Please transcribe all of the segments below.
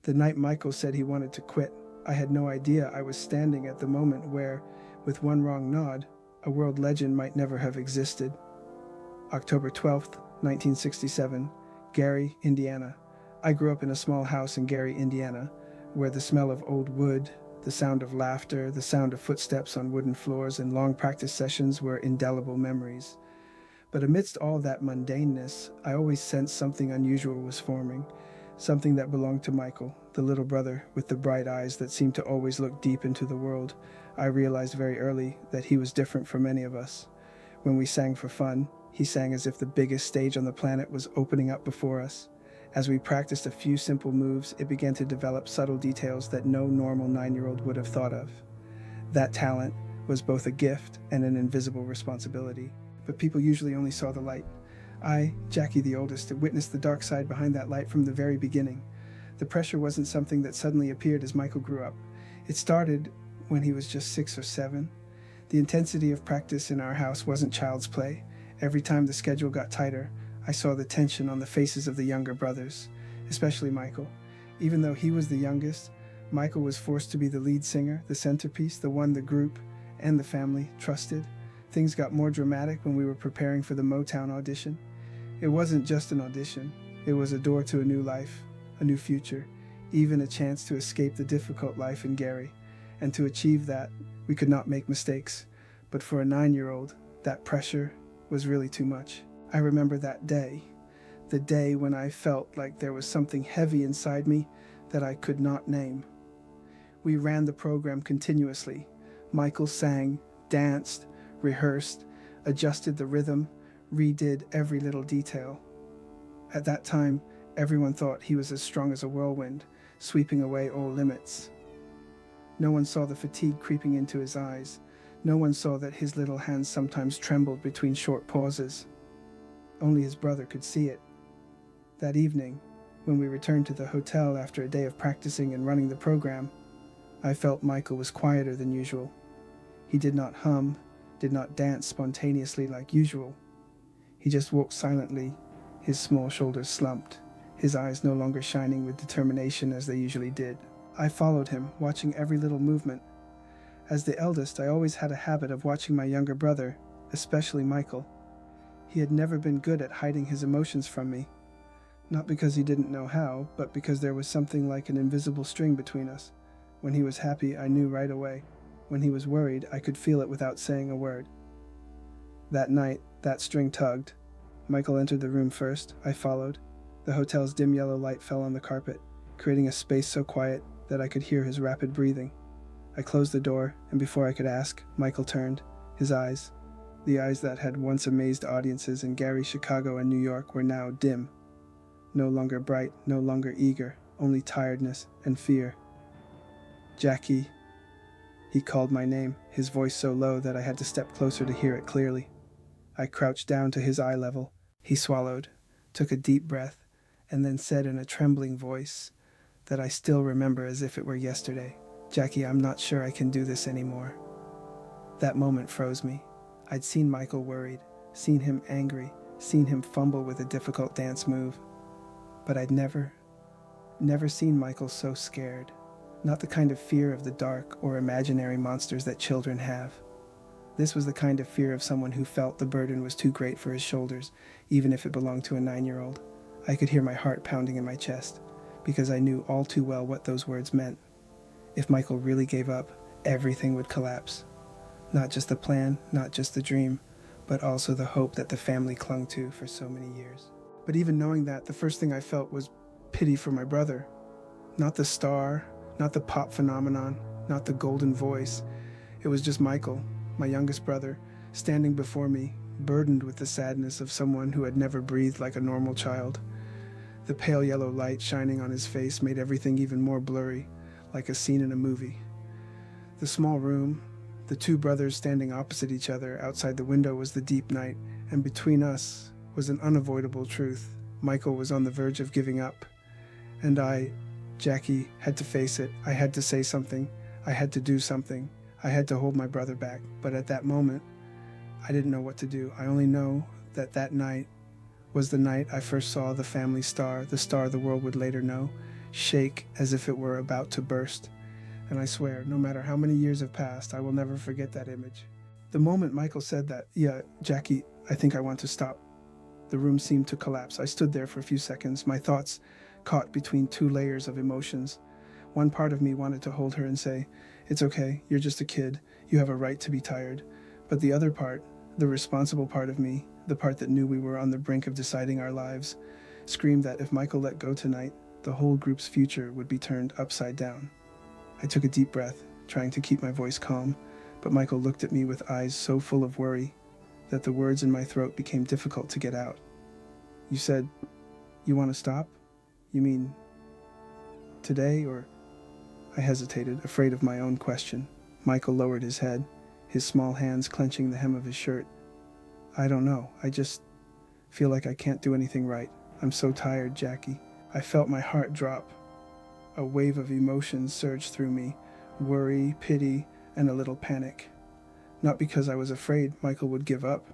The night Michael said he wanted to quit, I had no idea I was standing at the moment where, with one wrong nod, a world legend might never have existed. October 12th, 1967, Gary, Indiana. I grew up in a small house in Gary, Indiana, where the smell of old wood, the sound of laughter, the sound of footsteps on wooden floors, and long practice sessions were indelible memories. But amidst all that mundaneness, I always sensed something unusual was forming, something that belonged to Michael, the little brother with the bright eyes that seemed to always look deep into the world. I realized very early that he was different from any of us. When we sang for fun, he sang as if the biggest stage on the planet was opening up before us. As we practiced a few simple moves, it began to develop subtle details that no normal 9-year-old would have thought of. That talent was both a gift and an invisible responsibility, but people usually only saw the light. I, Jackie the oldest, witnessed the dark side behind that light from the very beginning. The pressure wasn't something that suddenly appeared as Michael grew up. It started when he was just 6 or 7. The intensity of practice in our house wasn't child's play. Every time the schedule got tighter, I saw the tension on the faces of the younger brothers, especially Michael. Even though he was the youngest, Michael was forced to be the lead singer, the centerpiece, the one the group and the family trusted. Things got more dramatic when we were preparing for the Motown audition. It wasn't just an audition. It was a door to a new life, a new future, even a chance to escape the difficult life in Gary. And to achieve that, we could not make mistakes. But for a 9-year-old, that pressure was really too much. I remember that day, the day when I felt like there was something heavy inside me that I could not name. We ran the program continuously. Michael sang, danced, rehearsed, adjusted the rhythm, redid every little detail. At that time, everyone thought he was as strong as a whirlwind, sweeping away all limits. No one saw the fatigue creeping into his eyes. No one saw that his little hands sometimes trembled between short pauses. Only his brother could see it. That evening, when we returned to the hotel after a day of practicing and running the program, I felt Michael was quieter than usual. He did not hum, did not dance spontaneously like usual. He just walked silently, his small shoulders slumped, his eyes no longer shining with determination as they usually did. I followed him, watching every little movement. As the eldest, I always had a habit of watching my younger brother, especially Michael. He had never been good at hiding his emotions from me. Not because he didn't know how, but because there was something like an invisible string between us. When he was happy, I knew right away. When he was worried, I could feel it without saying a word. That night, that string tugged. Michael entered the room first. I followed. The hotel's dim yellow light fell on the carpet, creating a space so quiet that I could hear his rapid breathing. I closed the door, and before I could ask, Michael turned. His eyes, the eyes that had once amazed audiences in Gary, Chicago, and New York, were now dim. No longer bright, no longer eager, only tiredness and fear. Jackie. He called my name, his voice so low that I had to step closer to hear it clearly. I crouched down to his eye level. He swallowed, took a deep breath, and then said in a trembling voice that I still remember as if it were yesterday, "Jackie, I'm not sure I can do this anymore." That moment froze me. I'd seen Michael worried, seen him angry, seen him fumble with a difficult dance move. But I'd never seen Michael so scared. Not the kind of fear of the dark or imaginary monsters that children have. This was the kind of fear of someone who felt the burden was too great for his shoulders, even if it belonged to a 9-year-old. I could hear my heart pounding in my chest, because I knew all too well what those words meant. If Michael really gave up, everything would collapse. Not just the plan, not just the dream, but also the hope that the family clung to for so many years. But even knowing that, the first thing I felt was pity for my brother. Not the star, not the pop phenomenon, not the golden voice. It was just Michael, my youngest brother, standing before me, burdened with the sadness of someone who had never breathed like a normal child. The pale yellow light shining on his face made everything even more blurry, like a scene in a movie. The small room, the two brothers standing opposite each other outside the window was the deep night, and between us was an unavoidable truth. Michael was on the verge of giving up, and I, Jackie, had to face it. I had to say something. I had to do something. I had to hold my brother back. But at that moment, I didn't know what to do. I only know that that night was the night I first saw the family star, the star the world would later know. shake as if it were about to burst. And I swear, no matter how many years have passed, I will never forget that image. The moment Michael said that, "Yeah, Jackie, I think I want to stop," the room seemed to collapse. I stood there for a few seconds, my thoughts caught between two layers of emotions. One part of me wanted to hold her and say, "It's okay, you're just a kid, you have a right to be tired." But the other part, the responsible part of me, the part that knew we were on the brink of deciding our lives, screamed that if Michael let go tonight, the whole group's future would be turned upside down. I took a deep breath, trying to keep my voice calm, but Michael looked at me with eyes so full of worry that the words in my throat became difficult to get out. "You said, you want to stop? You mean today, or?" I hesitated, afraid of my own question. Michael lowered his head, his small hands clenching the hem of his shirt. "I don't know. I just feel like I can't do anything right. I'm so tired, Jackie." I felt my heart drop. A wave of emotions surged through me, worry, pity, and a little panic. Not because I was afraid Michael would give up,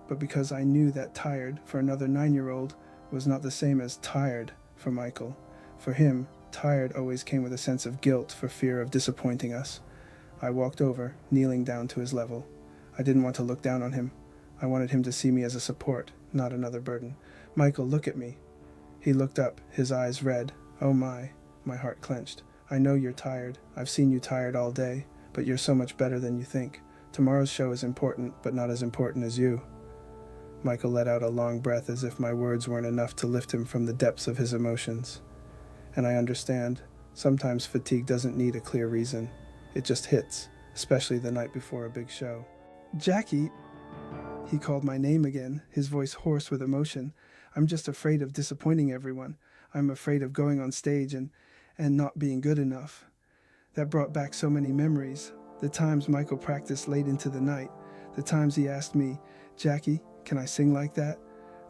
but because I knew that tired for another 9-year-old was not the same as tired for Michael. For him, tired always came with a sense of guilt for fear of disappointing us. I walked over, kneeling down to his level. I didn't want to look down on him. I wanted him to see me as a support, not another burden. "Michael, look at me." He looked up, his eyes red. "Oh my heart clenched. "I know you're tired. I've seen you tired all day, but you're so much better than you think. Tomorrow's show is important, but not as important as you." Michael let out a long breath as if my words weren't enough to lift him from the depths of his emotions. And I understand, sometimes fatigue doesn't need a clear reason. It just hits, especially the night before a big show. "Jackie," he called my name again, his voice hoarse with emotion. "I'm just afraid of disappointing everyone. I'm afraid of going on stage and not being good enough." That brought back so many memories. The times Michael practiced late into the night. The times he asked me, "Jackie, can I sing like that?"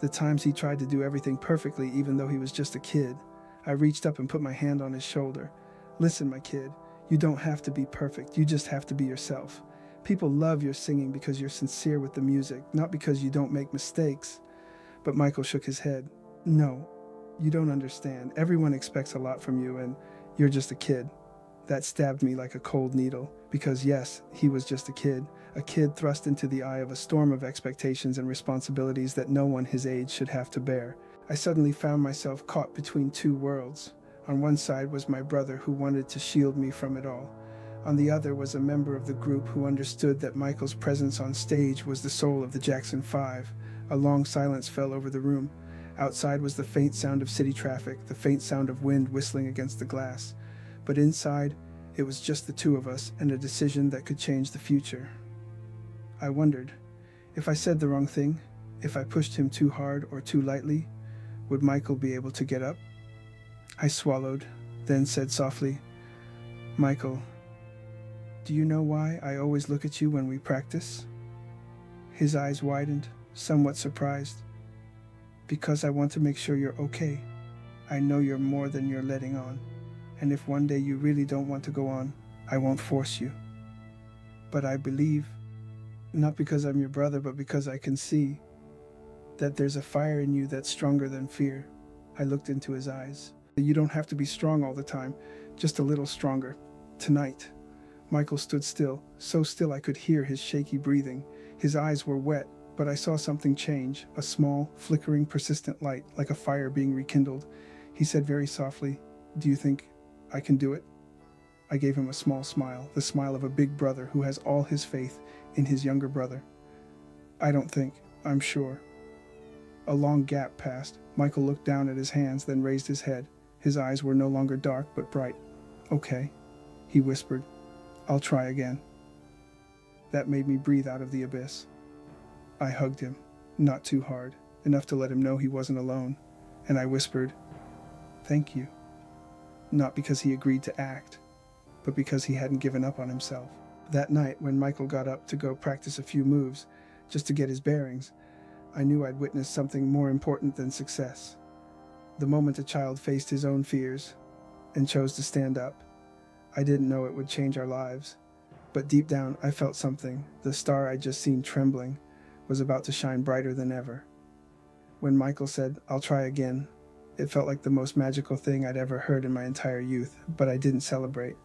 The times he tried to do everything perfectly even though he was just a kid. I reached up and put my hand on his shoulder. "Listen, my kid, you don't have to be perfect. You just have to be yourself. People love your singing because you're sincere with the music, not because you don't make mistakes." But Michael shook his head. "No, you don't understand. Everyone expects a lot from you, and you're just a kid." That stabbed me like a cold needle, because yes, he was just a kid thrust into the eye of a storm of expectations and responsibilities that no one his age should have to bear. I suddenly found myself caught between two worlds. On one side was my brother, who wanted to shield me from it all. On the other was a member of the group who understood that Michael's presence on stage was the soul of the Jackson 5. A long silence fell over the room. Outside was the faint sound of city traffic, the faint sound of wind whistling against the glass. But inside, it was just the two of us and a decision that could change the future. I wondered, if I said the wrong thing, if I pushed him too hard or too lightly, would Michael be able to get up? I swallowed, then said softly, "Michael, do you know why I always look at you when we practice?" His eyes widened, somewhat surprised. "Because I want to make sure you're okay. I know you're more than you're letting on. And if one day you really don't want to go on, I won't force you. But I believe, not because I'm your brother, but because I can see that there's a fire in you that's stronger than fear." I looked into his eyes. "You don't have to be strong all the time, just a little stronger. Tonight." Michael stood still, so still I could hear his shaky breathing. His eyes were wet, but I saw something change, a small, flickering, persistent light, like a fire being rekindled. He said very softly, "Do you think I can do it?" I gave him a small smile, the smile of a big brother who has all his faith in his younger brother. "I don't think, I'm sure." A long gap passed. Michael looked down at his hands, then raised his head. His eyes were no longer dark, but bright. "Okay," he whispered. "I'll try again." That made me breathe out of the abyss. I hugged him, not too hard, enough to let him know he wasn't alone, and I whispered, "Thank you." Not because he agreed to act, but because he hadn't given up on himself. That night, when Michael got up to go practice a few moves, just to get his bearings, I knew I'd witnessed something more important than success. The moment a child faced his own fears and chose to stand up, I didn't know it would change our lives. But deep down, I felt something. The star I'd just seen trembling was about to shine brighter than ever. When Michael said, "I'll try again," It felt like the most magical thing I'd ever heard in my entire youth, but I didn't celebrate.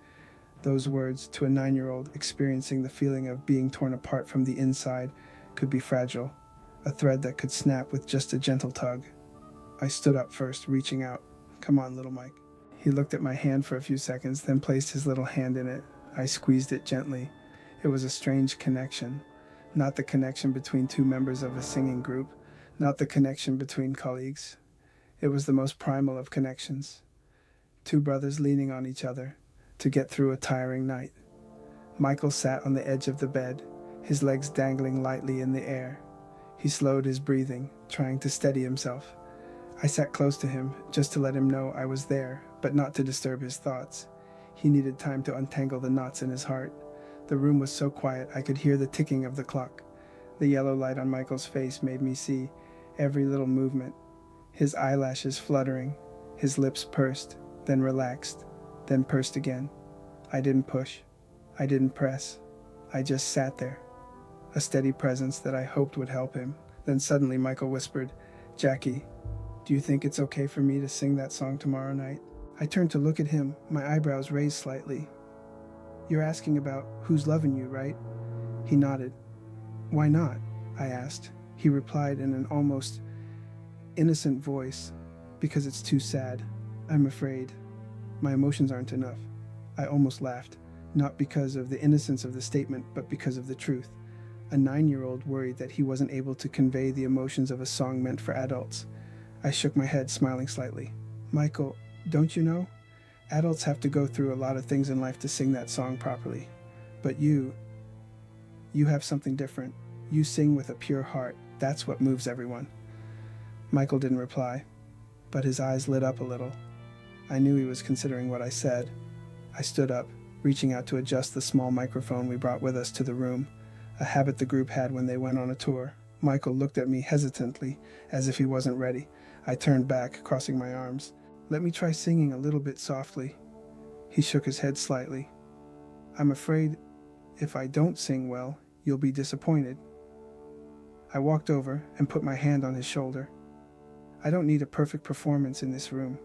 Those words, to a 9-year-old experiencing the feeling of being torn apart from the inside, could be fragile, a thread that could snap with just a gentle tug. I stood up first, reaching out. "Come on, little Mike." He looked at my hand for a few seconds, then placed his little hand in it. I squeezed it gently. It was a strange connection. Not the connection between two members of a singing group, not the connection between colleagues. It was the most primal of connections. Two brothers leaning on each other to get through a tiring night. Michael sat on the edge of the bed, his legs dangling lightly in the air. He slowed his breathing, trying to steady himself. I sat close to him, just to let him know I was there, but not to disturb his thoughts. He needed time to untangle the knots in his heart. The room was so quiet I could hear the ticking of the clock. The yellow light on Michael's face made me see every little movement. His eyelashes fluttering, his lips pursed, then relaxed, then pursed again. I didn't push. I didn't press. I just sat there, a steady presence that I hoped would help him. Then suddenly Michael whispered, "Jackie, do you think it's okay for me to sing that song tomorrow night?" I turned to look at him, my eyebrows raised slightly. "You're asking about who's loving you, right?" He nodded. "Why not?" I asked. He replied in an almost innocent voice, "Because it's too sad. I'm afraid. My emotions aren't enough." I almost laughed, not because of the innocence of the statement, but because of the truth. A 9-year-old worried that he wasn't able to convey the emotions of a song meant for adults. I shook my head, smiling slightly. "Michael, don't you know? Adults have to go through a lot of things in life to sing that song properly. But you have something different. You sing with a pure heart. That's what moves everyone." Michael didn't reply, but his eyes lit up a little. I knew he was considering what I said. I stood up, reaching out to adjust the small microphone we brought with us to the room, a habit the group had when they went on a tour. Michael looked at me hesitantly, as if he wasn't ready. I turned back, crossing my arms. "Let me try singing a little bit softly." He shook his head slightly. "I'm afraid if I don't sing well, you'll be disappointed." I walked over and put my hand on his shoulder. "I don't need a perfect performance in this room.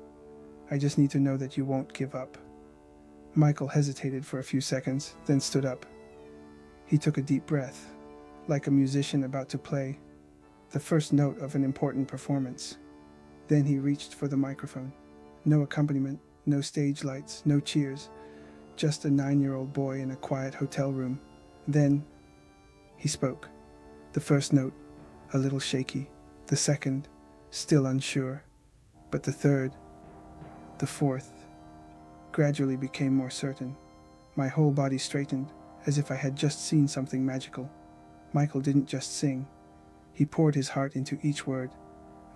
I just need to know that you won't give up." Michael hesitated for a few seconds, then stood up. He took a deep breath, like a musician about to play the first note of an important performance. Then he reached for the microphone. No accompaniment, no stage lights, no cheers, just a 9-year-old boy in a quiet hotel room. Then he spoke. The first note, a little shaky. The second, still unsure. But the third, the fourth, gradually became more certain. My whole body straightened, as if I had just seen something magical. Michael didn't just sing. He poured his heart into each word.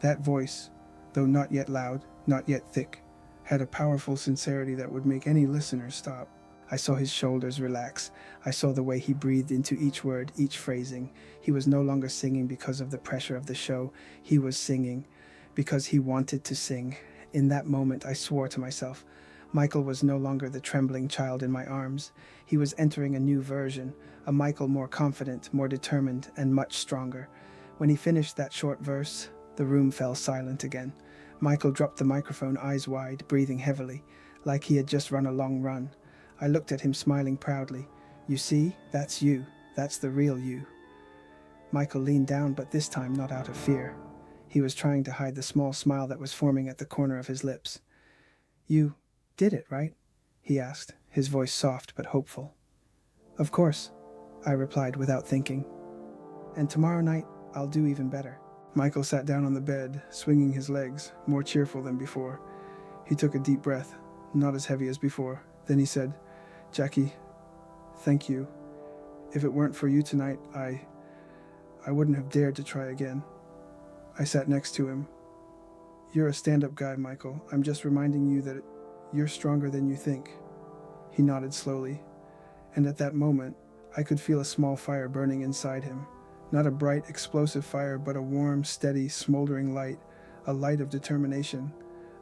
That voice, though not yet loud, not yet thick, had a powerful sincerity that would make any listener stop. I saw his shoulders relax. I saw the way he breathed into each word, each phrasing. He was no longer singing because of the pressure of the show. He was singing because he wanted to sing. In that moment, I swore to myself, Michael was no longer the trembling child in my arms. He was entering a new version, a Michael more confident, more determined, and much stronger. When he finished that short verse, the room fell silent again. Michael dropped the microphone, eyes wide, breathing heavily, like he had just run a long run. I looked at him, smiling proudly. "You see, that's you. That's the real you." Michael leaned down, but this time not out of fear. He was trying to hide the small smile that was forming at the corner of his lips. "You did it, right?" he asked, his voice soft but hopeful. "Of course," I replied without thinking. "And tomorrow night, I'll do even better." Michael sat down on the bed, swinging his legs, more cheerful than before. He took a deep breath, not as heavy as before. Then he said, "Jackie, thank you. If it weren't for you tonight, I wouldn't have dared to try again." I sat next to him. "You're a stand-up guy, Michael. I'm just reminding you that you're stronger than you think." He nodded slowly, and at that moment, I could feel a small fire burning inside him. Not a bright, explosive fire, but a warm, steady, smoldering light, a light of determination.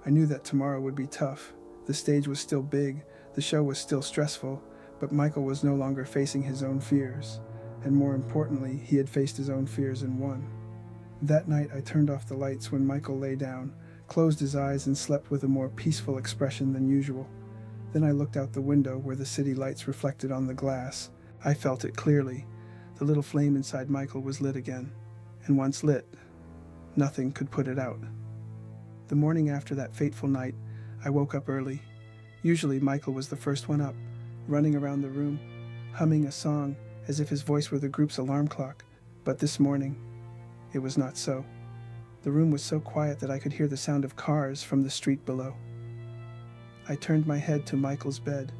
I knew that tomorrow would be tough. The stage was still big, the show was still stressful, but Michael was no longer facing his own fears. And more importantly, he had faced his own fears and won. That night I turned off the lights when Michael lay down, closed his eyes, and slept with a more peaceful expression than usual. Then I looked out the window where the city lights reflected on the glass. I felt it clearly. The little flame inside Michael was lit again. And once lit, nothing could put it out. The morning after that fateful night, I woke up early. Usually Michael was the first one up, running around the room, humming a song as if his voice were the group's alarm clock. But this morning, it was not so. The room was so quiet that I could hear the sound of cars from the street below. I turned my head to Michael's bed.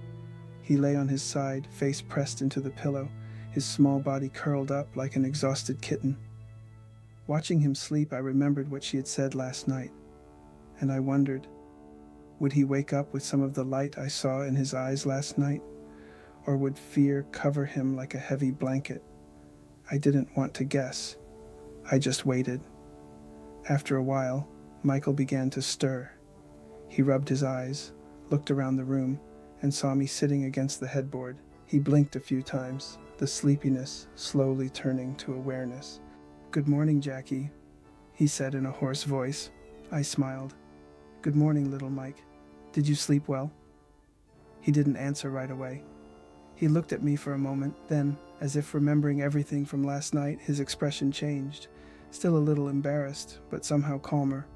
He lay on his side, face pressed into the pillow, his small body curled up like an exhausted kitten. Watching him sleep, I remembered what she had said last night, and I wondered, would he wake up with some of the light I saw in his eyes last night, or would fear cover him like a heavy blanket? I didn't want to guess. I just waited. After a while, Michael began to stir. He rubbed his eyes, looked around the room, and saw me sitting against the headboard. He blinked a few times, the sleepiness slowly turning to awareness. "Good morning, Jackie," he said in a hoarse voice. I smiled. "Good morning, little Mike. Did you sleep well?" He didn't answer right away. He looked at me for a moment, then, as if remembering everything from last night, his expression changed, still a little embarrassed, but somehow calmer.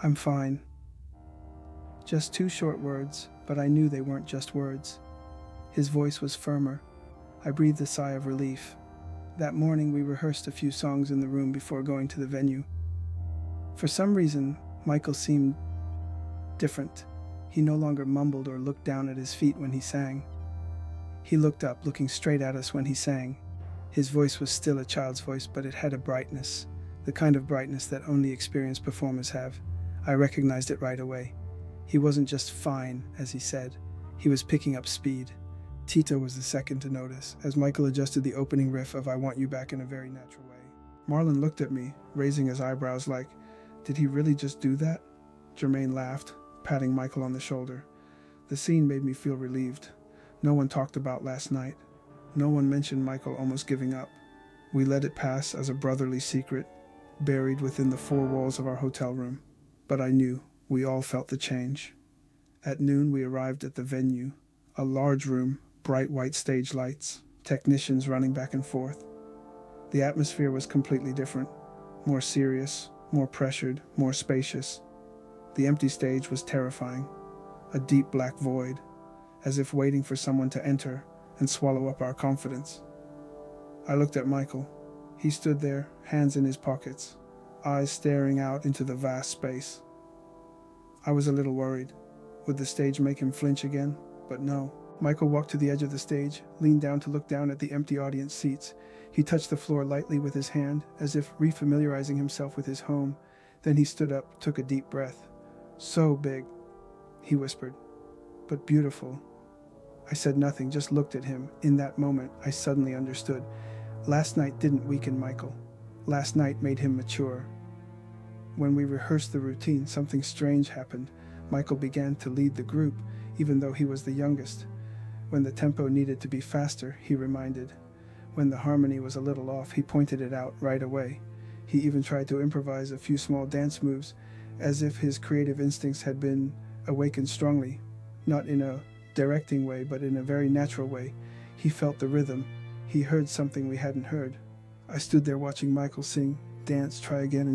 "I'm fine." Just 2 short words, but I knew they weren't just words. His voice was firmer. I breathed a sigh of relief. That morning we rehearsed a few songs in the room before going to the venue. For some reason, Michael seemed different. He no longer mumbled or looked down at his feet when he sang. He looked up, looking straight at us when he sang. His voice was still a child's voice, but it had a brightness, the kind of brightness that only experienced performers have. I recognized it right away. He wasn't just fine, as he said. He was picking up speed. Tito was the second to notice, as Michael adjusted the opening riff of "I Want You Back" in a very natural way. Marlon looked at me, raising his eyebrows like, "Did he really just do that?" Jermaine laughed, patting Michael on the shoulder. The scene made me feel relieved. No one talked about last night. No one mentioned Michael almost giving up. We let it pass as a brotherly secret, buried within the 4 walls of our hotel room. But I knew we all felt the change. At noon we arrived at the venue, a large room, bright white stage lights, technicians running back and forth. The atmosphere was completely different, more serious, more pressured, more spacious. The empty stage was terrifying, a deep black void, as if waiting for someone to enter and swallow up our confidence. I looked at Michael. He stood there, hands in his pockets, eyes staring out into the vast space. I was a little worried. Would the stage make him flinch again? But no. Michael walked to the edge of the stage, leaned down to look down at the empty audience seats. He touched the floor lightly with his hand, as if refamiliarizing himself with his home. Then he stood up, took a deep breath. "So big," he whispered, "but beautiful." I said nothing, just looked at him. In that moment, I suddenly understood. Last night didn't weaken Michael. Last night made him mature. When we rehearsed the routine, something strange happened. Michael began to lead the group, even though he was the youngest. When the tempo needed to be faster, he reminded. When the harmony was a little off, he pointed it out right away. He even tried to improvise a few small dance moves, as if his creative instincts had been awakened strongly, not in a directing way, but in a very natural way. He felt the rhythm. He heard something we hadn't heard. I stood there watching Michael sing, dance, try again,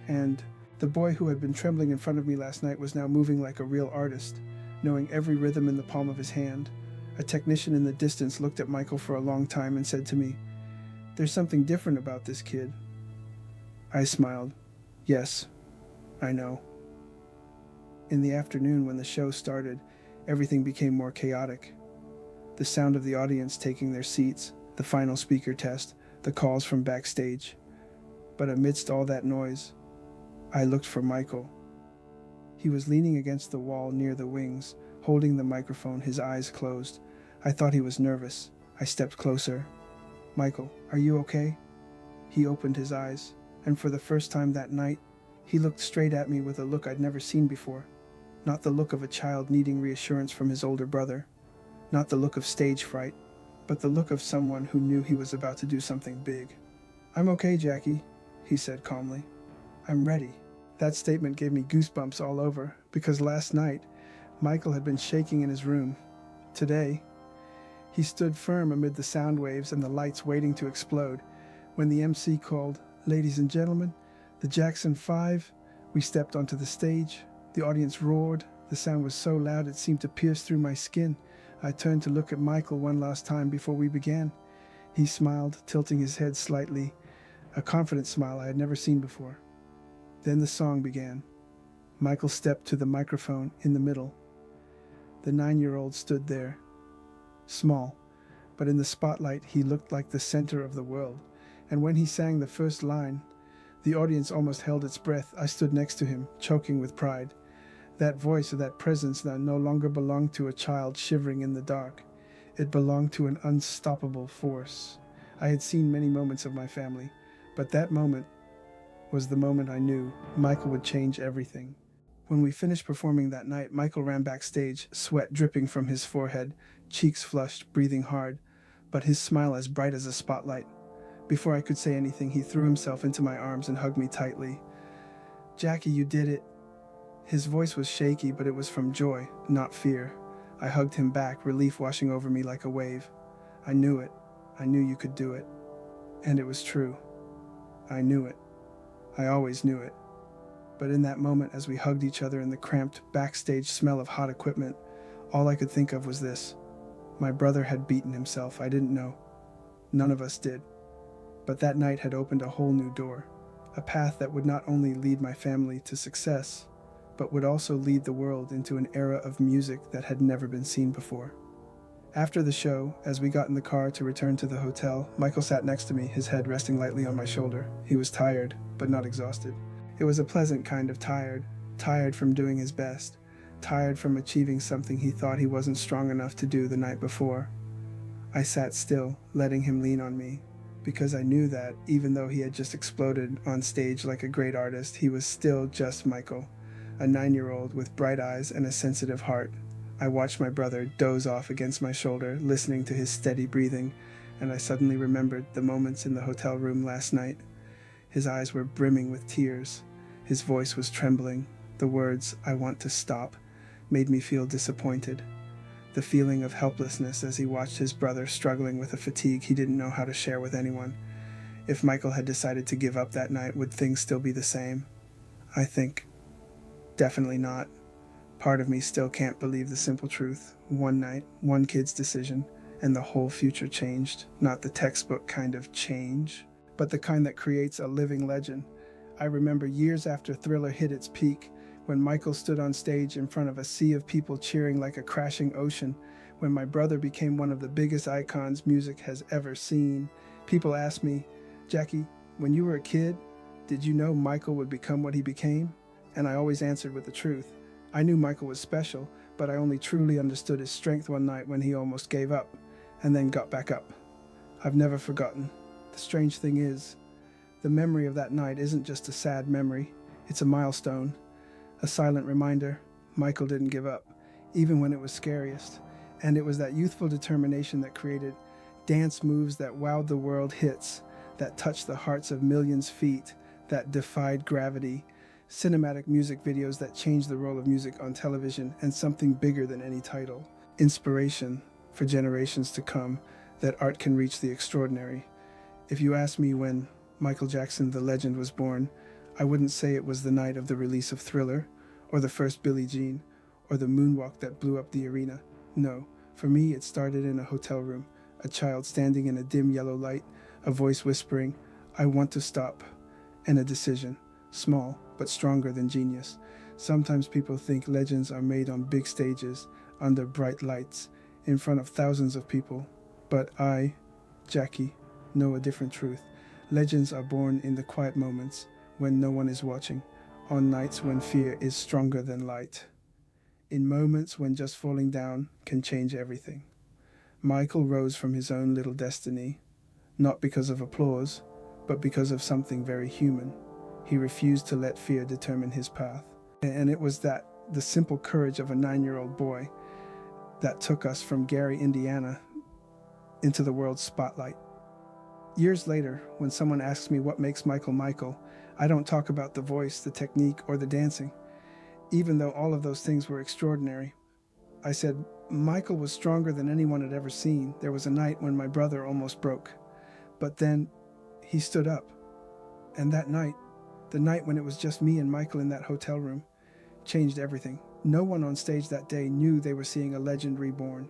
and the boy who had been trembling in front of me last night was now moving like a real artist, knowing every rhythm in the palm of his hand. A technician in the distance looked at Michael for a long time and said to me, "There's something different about this kid." I smiled. "Yes, I know." In the afternoon, when the show started, everything became more chaotic. The sound of the audience taking their seats, the final speaker test, the calls from backstage. But amidst all that noise, I looked for Michael. He was leaning against the wall near the wings, holding the microphone, his eyes closed. I thought he was nervous. I stepped closer. "Michael, are you okay?" He opened his eyes, and for the first time that night, he looked straight at me with a look I'd never seen before. Not the look of a child needing reassurance from his older brother. Not the look of stage fright, but the look of someone who knew he was about to do something big. "I'm okay, Jackie," he said calmly. "I'm ready." That statement gave me goosebumps all over, because last night, Michael had been shaking in his room. Today, he stood firm amid the sound waves and the lights waiting to explode. When the MC called, "Ladies and gentlemen, the Jackson 5, we stepped onto the stage. The audience roared. The sound was so loud it seemed to pierce through my skin. I turned to look at Michael one last time before we began. He smiled, tilting his head slightly, a confident smile I had never seen before. Then the song began. Michael stepped to the microphone in the middle. The 9-year-old stood there, small, but in the spotlight he looked like the center of the world. And when he sang the first line, the audience almost held its breath. I stood next to him, choking with pride. That voice or that presence now no longer belonged to a child shivering in the dark. It belonged to an unstoppable force. I had seen many moments of my family, but that moment was the moment I knew Michael would change everything. When we finished performing that night, Michael ran backstage, sweat dripping from his forehead, cheeks flushed, breathing hard, but his smile as bright as a spotlight. Before I could say anything, he threw himself into my arms and hugged me tightly. "Jackie, you did it." His voice was shaky, but it was from joy, not fear. I hugged him back, relief washing over me like a wave. I knew it. I knew you could do it. And it was true. I knew it. I always knew it. But in that moment, as we hugged each other in the cramped backstage smell of hot equipment, all I could think of was this. My brother had beaten himself. I didn't know. None of us did. But that night had opened a whole new door, a path that would not only lead my family to success, but would also lead the world into an era of music that had never been seen before. After the show, as we got in the car to return to the hotel, Michael sat next to me, his head resting lightly on my shoulder. He was tired, but not exhausted. It was a pleasant kind of tired, tired from doing his best, tired from achieving something he thought he wasn't strong enough to do the night before. I sat still, letting him lean on me, because I knew that, even though he had just exploded on stage like a great artist, he was still just Michael, a 9-year-old with bright eyes and a sensitive heart. I watched my brother doze off against my shoulder, listening to his steady breathing, and I suddenly remembered the moments in the hotel room last night. His eyes were brimming with tears. His voice was trembling. The words, "I want to stop," made me feel disappointed. The feeling of helplessness as he watched his brother struggling with a fatigue he didn't know how to share with anyone. If Michael had decided to give up that night, would things still be the same? I think definitely not. Part of me still can't believe the simple truth. One night, one kid's decision, and the whole future changed. Not the textbook kind of change, but the kind that creates a living legend. I remember years after Thriller hit its peak, when Michael stood on stage in front of a sea of people cheering like a crashing ocean, when my brother became one of the biggest icons music has ever seen. People asked me, "Jackie, when you were a kid, did you know Michael would become what he became?" And I always answered with the truth. I knew Michael was special, but I only truly understood his strength one night when he almost gave up, and then got back up. I've never forgotten. The strange thing is, the memory of that night isn't just a sad memory, it's a milestone, a silent reminder Michael didn't give up, even when it was scariest. And it was that youthful determination that created dance moves that wowed the world, hits that touched the hearts of millions' feet, that defied gravity, cinematic music videos that changed the role of music on television, and something bigger than any title. Inspiration for generations to come, that art can reach the extraordinary. If you ask me when Michael Jackson, the legend, was born, I wouldn't say it was the night of the release of Thriller, or the first Billie Jean, or the moonwalk that blew up the arena. No, for me it started in a hotel room, a child standing in a dim yellow light, a voice whispering, "I want to stop," and a decision, small but stronger than genius. Sometimes people think legends are made on big stages, under bright lights, in front of thousands of people. But I, Jackie, know a different truth. Legends are born in the quiet moments, when no one is watching, on nights when fear is stronger than light, in moments when just falling down can change everything. Michael rose from his own little destiny, not because of applause, but because of something very human. He refused to let fear determine his path. And it was the simple courage of a 9-year-old boy that took us from Gary, Indiana, into the world's spotlight. Years later, when someone asks me what makes Michael Michael, I don't talk about the voice, the technique, or the dancing, even though all of those things were extraordinary. I said, Michael was stronger than anyone had ever seen. There was a night when my brother almost broke. But then he stood up. And that night, the night when it was just me and Michael in that hotel room, changed everything. No one on stage that day knew they were seeing a legend reborn.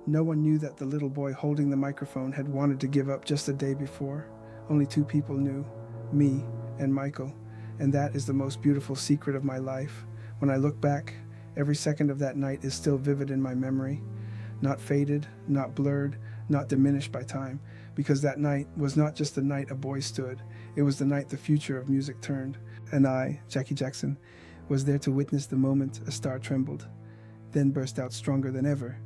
No one knew that the little boy holding the microphone had wanted to give up just a day before. Only two people knew, me and Michael. And that is the most beautiful secret of my life. When I look back, every second of that night is still vivid in my memory. Not faded, not blurred, not diminished by time. Because that night was not just the night a boy stood. It was the night the future of music turned. And I, Jackie Jackson, was there to witness the moment a star trembled, then burst out stronger than ever.